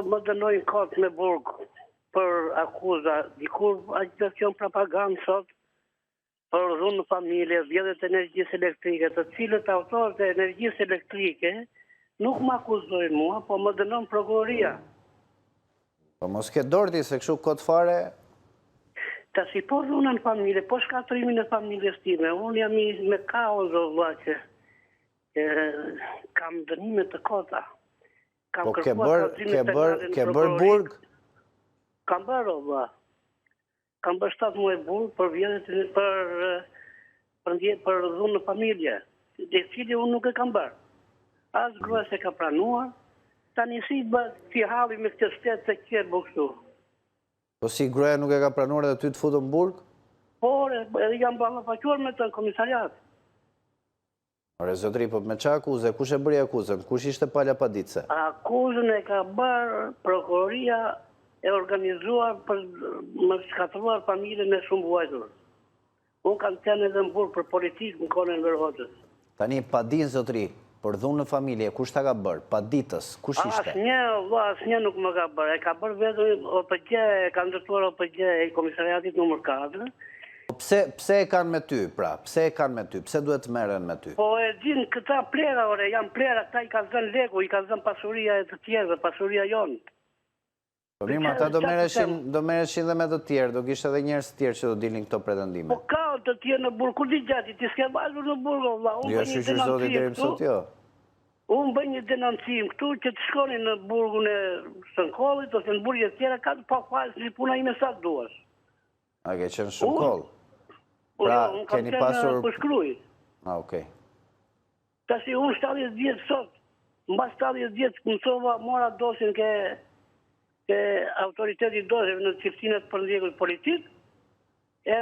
më dënojnë kot me burg për akuza. Dikur agitacion propagandë sot për dhunë në familje, vjedhjet e energjisë elektrike, të cilët autorët e energjisë elektrike nuk më akuzojnë mua, po më dënon prokuroria. Po mos ke dorti se kështu kot fare. Ta si po dhunën familje, po shkatrimin e familjes time, unë jam me kaos o vllaqe. Kam dënime të kota. Po ke bër burg? Kam bërë o vlla. Kam bërë 7 muaj burg për vjedhjet për dhunë në familje. Dhe cili unë nuk e kam bërë. As gruaja se ka pranuar, tani si halli me këtë shtet se kjerë bukështu. Po si gruaja nuk e ka pranuar dhe ty të futur në burg? Por, edhe jam ballafaquar me të në komisariat. Ore zotri, po me qa akuze? Kush e bëri akuzën? Kush ishte pala paditse? Akuzën e ka bërë prokuroria e organizuar për më shkatruar familjen e shumë vuajtur. Unë kam qenë edhe në burg për politikë në kohën e Enver Hoxhës. Tani padin zotri, për dhunë në familje, kush ta ka bërë? Paditës, kush ishte? Asnjë nuk më ka bërë. E ka bërë vetëm OPG, e ka ndërtuar OPG e komisariatit numër 4. Pse e kanë me ty, pra? Pse e kanë me ty? Pse duhet të merren me ty? Po e din këta plera, ore, janë plera, këta i ka zënë legu, i ka zënë pasuria e të tjerëve, pasuria jonë. Po mirë, ata do merreshin dhe me të tjerë, do kishte edhe njerëz të tjerë që do dilnin këto pretendime. Po ka të tjerë në burg, kur di gjati, ti s'ke vazhdur në burg, valla. Jo, shqyr zoti deri më sot, jo. Unë bëj një denoncim këtu që të shkoni në burgun e Shënkollit ose në burgje tjera, ka të pakfaqësh si puna ime sa të duash. A ke qenë Shënkoll? Pra, keni pasur... Unë shkruaj. Okej. Tash unë 70 vjet sot, mbas 70 vjet mësova, mora dosin ke autoriteti dosjeve në cilësinë të përndjekur politik,